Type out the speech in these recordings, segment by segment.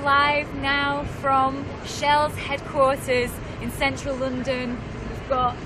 live now from Shell's headquarters in central London. We've got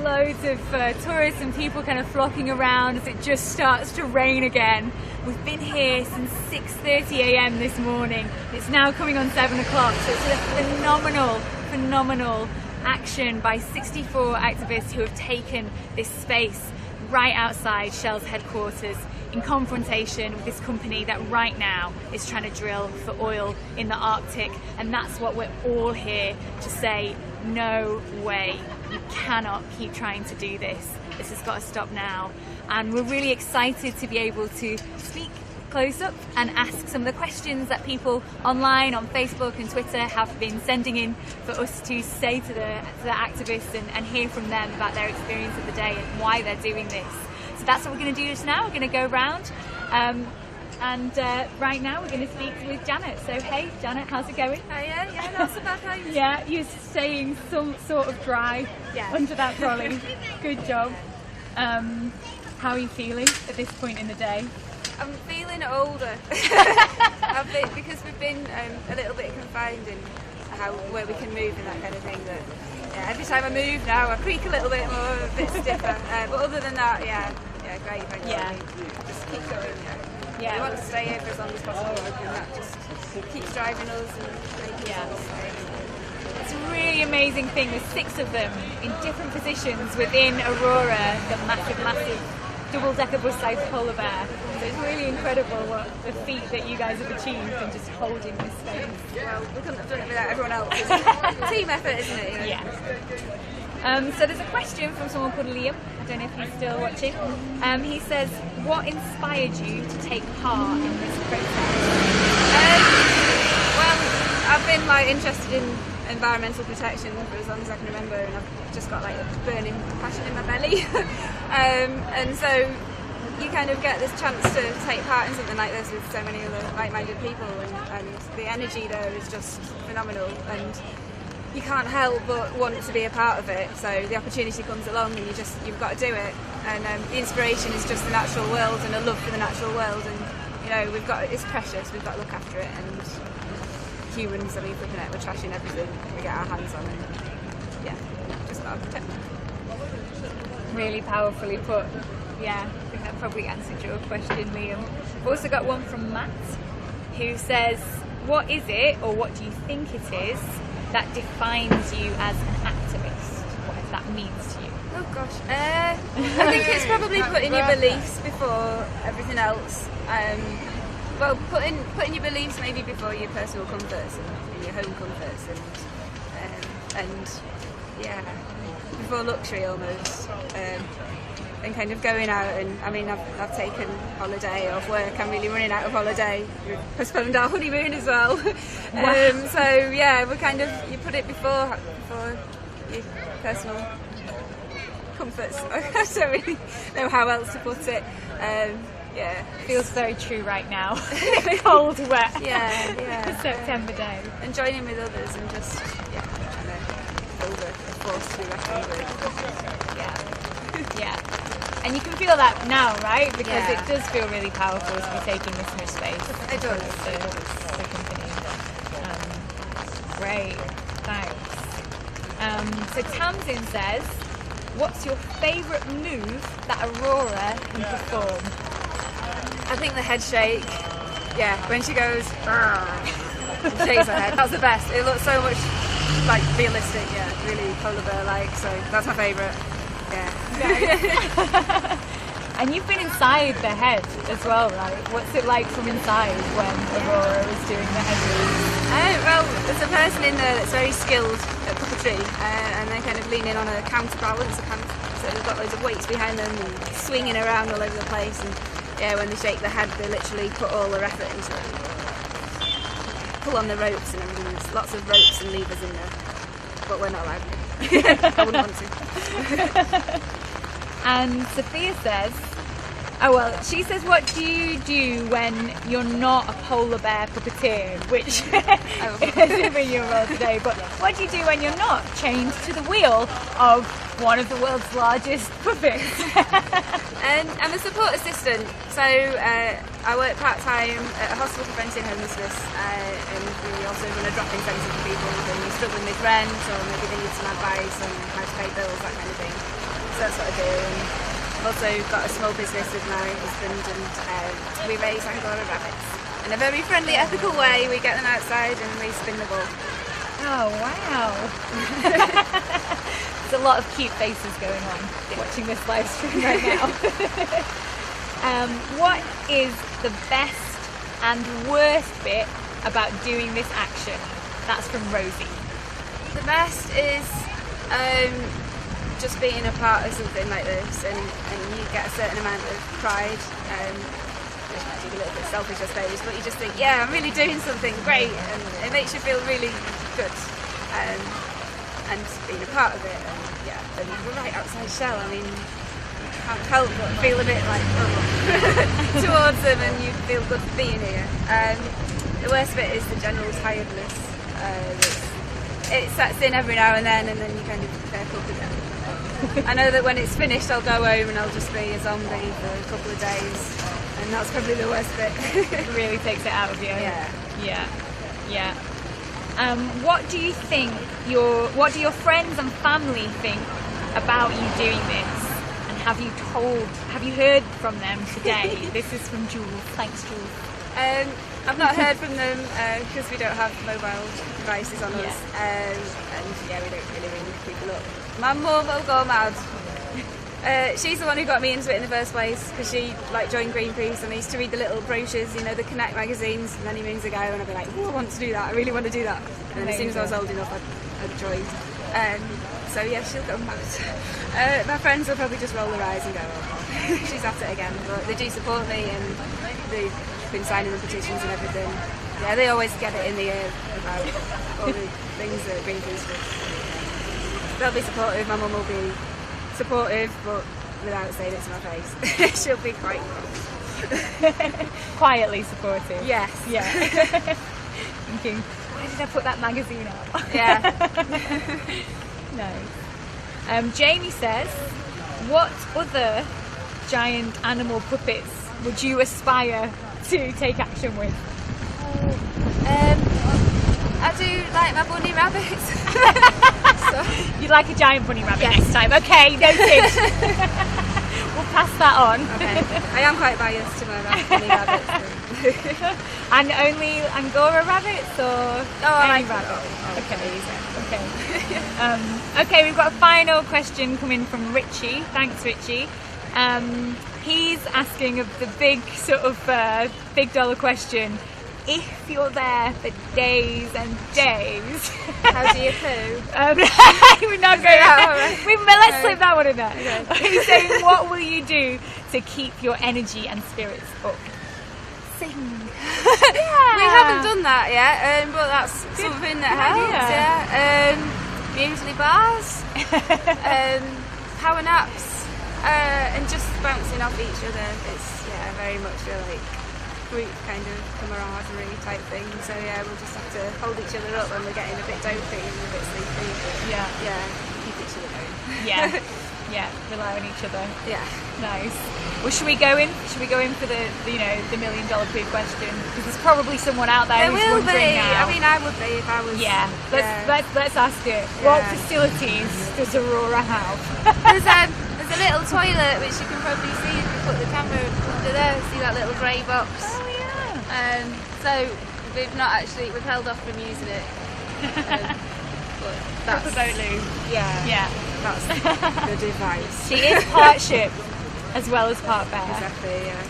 loads of tourists and people kind of flocking around as it just starts to rain again. We've been here since 6:30 a.m. this morning. It's now coming on 7 o'clock, so it's a phenomenal action by 64 activists who have taken this space right outside Shell's headquarters in confrontation with this company that right now is trying to drill for oil in the Arctic. And that's what we're all here to say: no way, you cannot keep trying to do this. This has got to stop now. And we're really excited to be able to speak close up and ask some of the questions that people online on Facebook and Twitter have been sending in for us to say to the activists and hear from them about their experience of the day and why they're doing this. So that's what we're going to do just now. We're going to go around and right now we're going to speak with Janet. So hey Janet, how's it going? Yeah, not so bad, thanks. Yeah, you're staying some sort of dry under that trolley. Good job. How are you feeling at this point in the day? I'm feeling older because we've been a little bit confined in where we can move and that kind of thing. That every time I move now, I creak a little bit more, a bit stiffer. But other than that, great. Thank you. Just keep going. We want to stay here for as long as possible, and that just keeps driving us and making us stay. It's a really amazing thing. There's 6 of them in different positions within Aurora, the massive double-decker bus-sized polar bear. So it's really incredible what the feat that you guys have achieved in just holding this space. Well, we couldn't have done it without everyone else. It's a team effort, isn't it? You know? Yeah. So there's a question from someone called Liam. I don't know if he's still watching. He says, what inspired you to take part in this protest? Well, I've been interested in environmental protection for as long as I can remember, and I've just got a burning passion in my belly. And so you kind of get this chance to take part in something like this with so many other like-minded people, and the energy there is just phenomenal, and you can't help but want to be a part of it. So the opportunity comes along and you've got to do it, and the inspiration is just the natural world and a love for the natural world, and it's precious, we've got to look after it, and humans, flipping it, we're trashing everything we get our hands on, and just got to protect them. Really powerfully put. Yeah, I think that probably answered your question, Liam. We've also got one from Matt, who says, what is it, or what do you think it is, that defines you as an activist? What if that means to you? Oh gosh, I think it's probably putting your beliefs before everything else. Well, putting your beliefs maybe before your personal comforts and your home comforts, and before luxury almost, and kind of going out. And I've taken holiday off work. I'm really running out of holiday. We've postponed our honeymoon as well. Wow. So we're kind of, you put it before your personal comforts. I don't really know how else to put it. Feels very true right now. Cold, wet. September day. And joining with others and just trying to build a force to be reckoned with. Yeah. And you can feel that now, right? Because it does feel really powerful to be taking this much space. It does. The company. Great. Thanks. So Tamsin says, what's your favourite move that Aurora can perform? I think the head shake. Yeah, when she goes, and shakes her head. That's the best. It looks so much realistic. Yeah, really polar bear-like. So that's my favourite. Yeah. And you've been inside the head as well, right? What's it like from inside when Aurora is doing the head move? Well, there's a person in there that's very skilled at puppetry, and they're kind of leaning on a counterbalance. So they've got loads of weights behind them and swinging around all over the place. And when they shake their head, they literally put all their effort into it. Pull on the ropes and everything. There's lots of ropes and levers in there, but we're not allowed to. I wouldn't want to. And Sophia says, Oh well, she says, what do you do when you're not a polar bear puppeteer? Which isn't in your role today, but what do you do when you're not chained to the wheel of one of the world's largest puppets? And I'm a support assistant, so I work part-time at a hospital preventing homelessness, and we also run a drop-in centre for people who are struggling with rent, or maybe they need some advice on how to pay bills, that kind of thing. So that's what I do. And I've also got a small business with my husband, and we raise Angora rabbits. In a very friendly, ethical way, we get them outside and we spin the ball. Oh wow. There's a lot of cute faces going on watching this live stream right now. What is the best and worst bit about doing this action? That's from Rosie. The best is just being a part of something like this, and you get a certain amount of pride. Which might be a little bit selfish, I suppose, but you just think, yeah, I'm really doing something great, and it makes you feel really good. And being a part of it, and yeah, and we're right outside Shell. I mean, you can't help but feel a bit like towards them, and you feel good being here. The worst bit is the general tiredness. It sets in every now and then you kind of prepare for it. I know that when it's finished, I'll go home and I'll just be a zombie for a couple of days, and that's probably the worst bit. It really takes it out of you. Yeah. What do you think? What do your friends and family think about you doing this? And have you heard from them today? This is from Jules. Thanks, Jules. I've not heard from them because we don't have mobile devices on us, and yeah, we don't really ring people up. My mum will go mad. She's the one who got me into it in the first place, because she joined Greenpeace, and I used to read the little brochures, the Connect magazines many moons ago, and I'd be like, oh, I want to do that, I really want to do that. And then as soon as I was old enough, I'd joined. So yeah, she'll go mad. My friends will probably just roll their eyes and go, oh, she's at it again. But they do support me, and they've been signing the petitions and everything. Yeah, they always get it in the air about all the things that Greenpeace does. They'll be supportive, my mum will be supportive, but without saying it to my face. She'll be quite cross. Quietly supportive. Yes. Yeah. Thinking, why did I put that magazine up? Yeah. Nice. Jamie says, what other giant animal puppets would you aspire to take action with? I do like my bunny rabbits. So. You'd like a giant bunny rabbit Yes. next time. Okay, noted. We'll pass that on. Okay. I am quite biased to my bunny rabbits. And only Angora rabbits, or I like rabbit? Okay. Okay, we've got a final question coming from Richie. Thanks, Richie. He's asking of the big big dollar question. If you're there for days and days, How do you poo? we're not going out. Let's slip that one in there. Okay. He's saying, what will you do to keep your energy and spirits up? Sing. Yeah. We haven't done that yet, but that's something that helps. Yeah. Usually bars, power naps, and just bouncing off each other. It's very much like group kind of camaraderie type thing. So yeah, we'll just have to hold each other up when we're getting a bit dopey and a bit sleepy. Yeah. Keep each other going. Yeah, rely on each other. Yeah. Nice. Well, should we go in for the $1 million poo question? Because there's probably someone out there who's will wondering be. now. I mean, I would be if I was. Yeah. Let's ask it. Yeah. What facilities does Aurora have? There's a little toilet which you can probably see if you put the camera under there. See that little grey box? Oh yeah. So we've held off from using it. But that's Proper boat loo. Yeah. That's the device. She is part ship as well as part bear. Exactly. Yeah.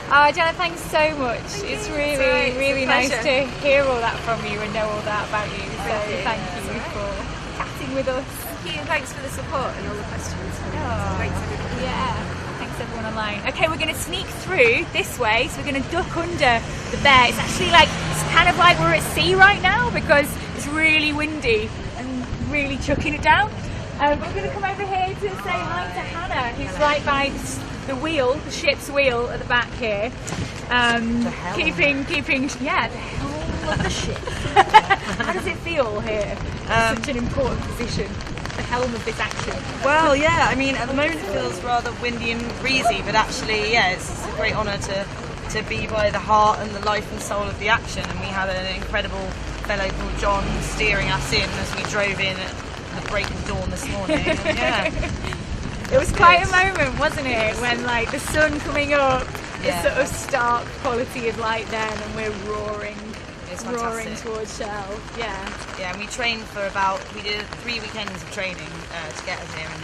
Oh, Jenna, thanks so much. It's you. really, It's all right. It's really a nice pleasure. to hear all that from you and know all that about you. So thank It's you all for chatting with us. Thank you, and thanks for the support and all the questions. Oh. Thanks everybody. Yeah. Thanks everyone online. Okay, we're going to sneak through this way. So we're going to duck under the bear. It's actually it's kind of like we're at sea right now because it's really windy and really chucking it down. We're going to come over here to say hi to Hannah, who's right by the wheel, the ship's wheel at the back here. Keeping, yeah, the helm of the ship. How does it feel here? Such an important position, the helm of this action. Well, yeah, I mean, at the moment it feels rather windy and breezy, but actually, yeah, it's a great honour to be by the heart and the life and soul of the action. And we had an incredible fellow called John steering us in as we drove in at the break of dawn this morning. And, yeah. It was quite a moment, wasn't it, when like the sun coming up, the sort of stark quality of light then, and we're roaring towards Shell. Yeah. Yeah, and we trained for we did 3 weekends of training to get us here, and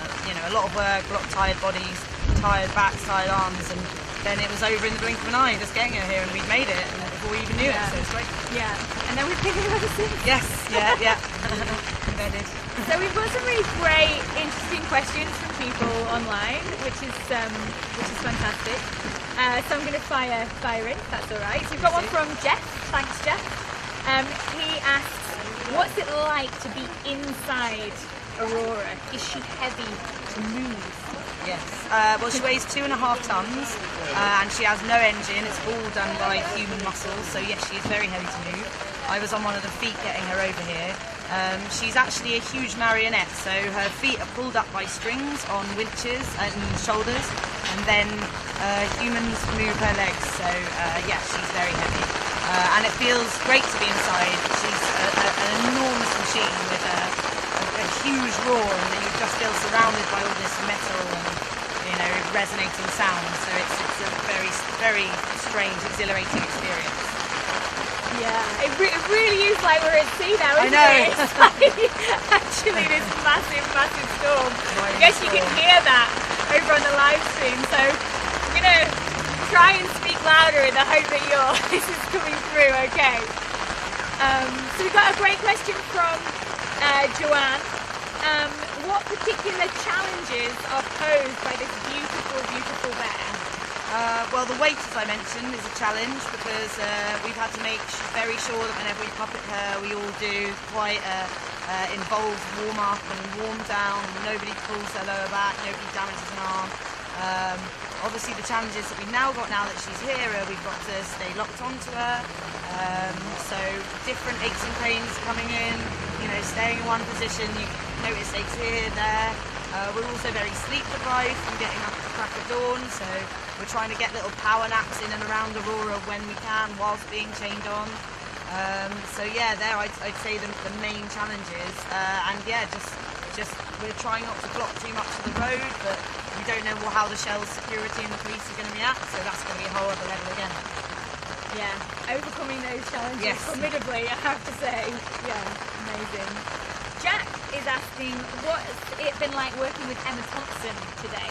a lot of work, a lot of tired bodies, tired backs, tired arms, and then it was over in the blink of an eye, just getting her here, and we'd made it, and before we even knew it, so it's great. Yeah, and then we've been here ever since. Yes, yeah. Embedded. So we've got some really great, interesting questions from people online, which is fantastic. So I'm going to fire in, if that's all right. So we've got one from Jeff. Thanks, Jeff. He asks, what's it like to be inside Aurora? Is she heavy to move? Yes. Well, she weighs 2.5 tons, and she has no engine. It's all done by human muscles. So yes, she is very heavy to move. I was on one of the feet getting her over here. She's actually a huge marionette, so her feet are pulled up by strings on winches and shoulders, and then humans move her legs. So yeah, she's very heavy, and it feels great to be inside. She's an enormous machine with a huge roar, and you just feel surrounded by all this metal and resonating sound. So it's a very, very strange, exhilarating experience. Yeah, it really is like we're at sea now, isn't it? It's like actually this massive storm. I guess you can hear that over on the live stream, so I'm going to try and speak louder in the hope that this is coming through okay. So we've got a great question from Joanne. What particular challenges are posed by this beautiful bear? Well, the weight, as I mentioned, is a challenge because we've had to make very sure that whenever we puppet her, we all do quite involved warm up and warm down. Nobody pulls their lower back, nobody damages an arm. Obviously, the challenges that we've now got now that she's here, we've got to stay locked onto her. So different aches and pains coming in, staying in one position. You notice aches here, there. We're also very sleep deprived from getting up at the crack of dawn, so we're trying to get little power naps in and around Aurora when we can whilst being chained on. So yeah, there I'd say the main challenges, and yeah, just we're trying not to block too much of the road, but we don't know how the Shell's security and the police are going to react, so that's going to be a whole other level again. Yeah, overcoming those challenges formidably, I have to say. Yeah, amazing. Jack is asking, what's it been like working with Emma Thompson today?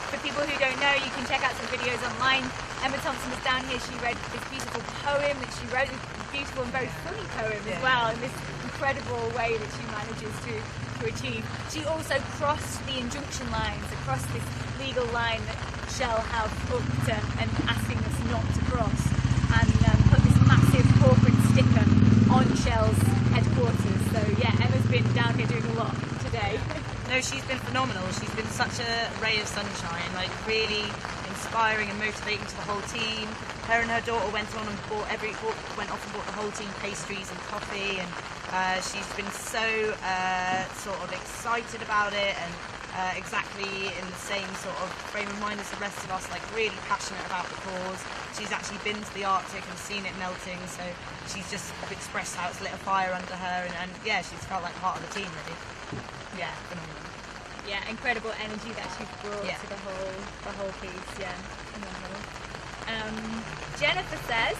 For people who don't know, you can check out some videos online. Emma Thompson was down here, she read this beautiful poem that she wrote, this beautiful and very funny poem as well, in this incredible way that she manages to achieve. She also crossed the injunction lines, across this legal line that Shell have up to and asking us not to cross, and put this massive corporate sticker on Shell's headquarters. So yeah, Emma's been down here doing a lot today. No, she's been phenomenal. She's been such a ray of sunshine, like really inspiring and motivating to the whole team. Her and her daughter went off and bought the whole team pastries and coffee, and she's been so sort of excited about it, and exactly in the same sort of frame of mind as the rest of us, like really passionate about the cause. She's actually been to the Arctic and seen it melting, so she's just expressed how it's lit a fire under her, and yeah, she's felt like part of the team really. Yeah, phenomenal. Yeah, incredible energy that she's brought to the whole piece. Yeah, phenomenal. Jennifer says,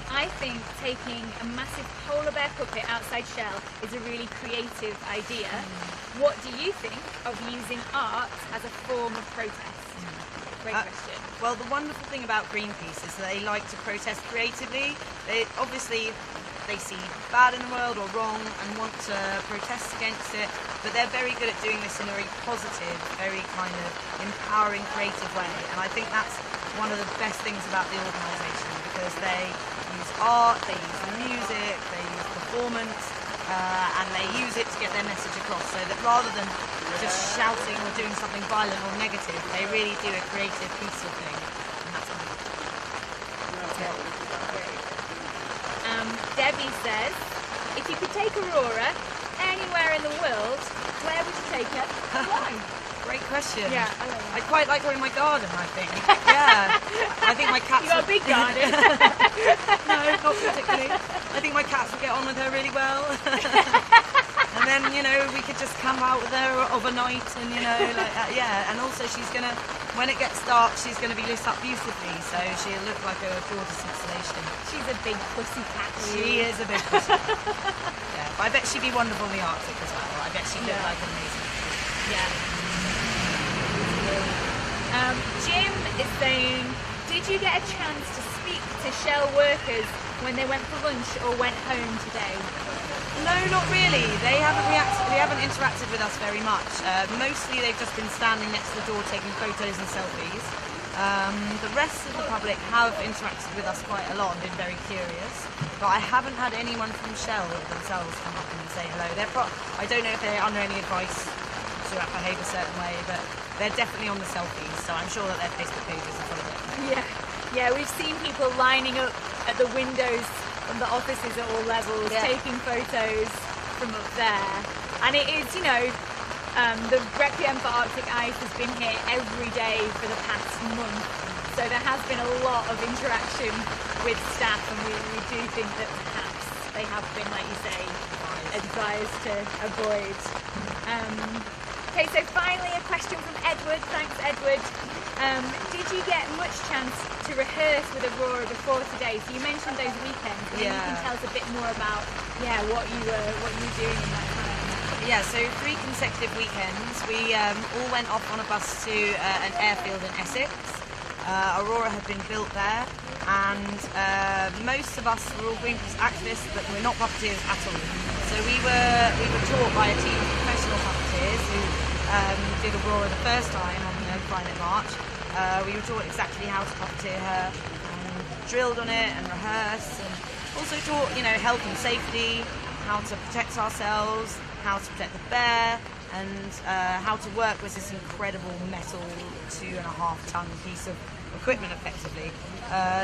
I think taking a massive polar bear puppet outside Shell is a really creative idea. What do you think of using art as a form of protest? Great question. Well, the wonderful thing about Greenpeace is that they like to protest creatively. They see bad in the world or wrong and want to protest against it, but they're very good at doing this in a very positive, very kind of empowering, creative way. And I think that's one of the best things about the organisation, because they use art, they use music, they use performance, and they use it to get their message across. So that rather than just shouting or doing something violent or negative, they really do a creative, peaceful thing. And that's fun. Debbie says, if you could take Aurora anywhere in the world, where would you take her? And why? Great question. Yeah, I like that. I'd quite like her in my garden, I think. Yeah. I think my cats... You got a big garden. No, not particularly. I think my cats would get on with her really well. And then, you know, we could just camp out with her overnight and, you know, like that. Yeah, and also she's going to, when it gets dark, she's going to be lit up beautifully, so she'll look like a gorgeous installation. She's a big pussy cat. She is a big pussy. Yeah, but I bet she'd be wonderful in the Arctic as well. I bet she'd look like an amazing. Yeah. Jim is saying, did you get a chance to speak to Shell workers when they went for lunch or went home today? No, not really. They haven't interacted with us very much. Mostly they've just been standing next to the door taking photos and selfies. The rest of the public have interacted with us quite a lot and been very curious. But I haven't had anyone from Shell themselves come up and say hello. I don't know if they're under any advice to behave a certain way, but they're definitely on the selfies, so I'm sure that their Facebook pages are full of it. Yeah, we've seen people lining up at the windows from the offices at all levels, taking photos from up there. And it is, you know, the Requiem for Arctic Ice has been here every day for the past month. So there has been a lot of interaction with staff, and we do think that perhaps they have been, like you say, advised to avoid. Okay, so finally a question from Edward. Thanks, Edward. Did you get much chance to rehearse with Aurora before today? So you mentioned those weekends. Maybe you can tell us a bit more about what you were doing in that time. Yeah, so 3 consecutive weekends. We all went off on a bus to an airfield in Essex. Aurora had been built there, and most of us were all Greenpeace activists, but we're not puppeteers at all. So we were taught by a team of professional puppeteers who did Aurora the first time on the Climate March. We were taught exactly how to puppeteer her, and drilled on it and rehearsed, and also taught, you know, health and safety, how to protect ourselves, how to protect the bear, and how to work with this incredible metal 2.5-ton piece of equipment effectively.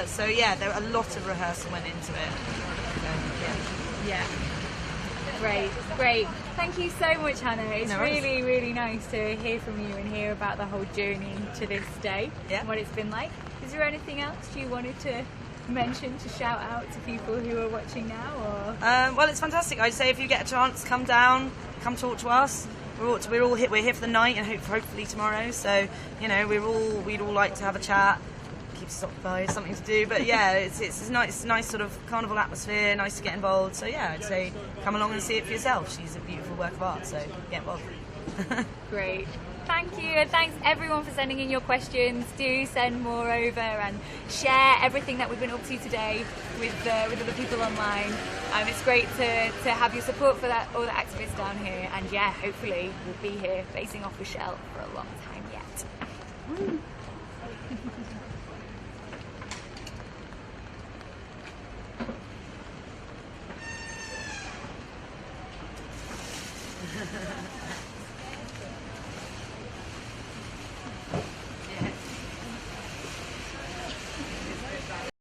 So yeah, there a lot of rehearsal went into it. Yeah. Great. Thank you so much, Hannah. It's really, really nice to hear from you and hear about the whole journey to this day and what it's been like. Is there anything else you wanted to mention, to shout out to people who are watching now? Or well, it's fantastic. I'd say if you get a chance, come down, come talk to us. We're here for the night and hopefully tomorrow. So you know, we'd all like to have a chat. Keeps us occupied, something to do, but yeah, it's nice sort of carnival atmosphere, nice to get involved. So yeah, I'd say come along and see it for yourself. She's a beautiful work of art, so get involved. Great. Thank you, and thanks everyone for sending in your questions. Do send more over and share everything that we've been up to today with other people online. It's great to have your support for all the activists down here, and yeah, hopefully we'll be here facing off with Shell for a long time yet. Woo.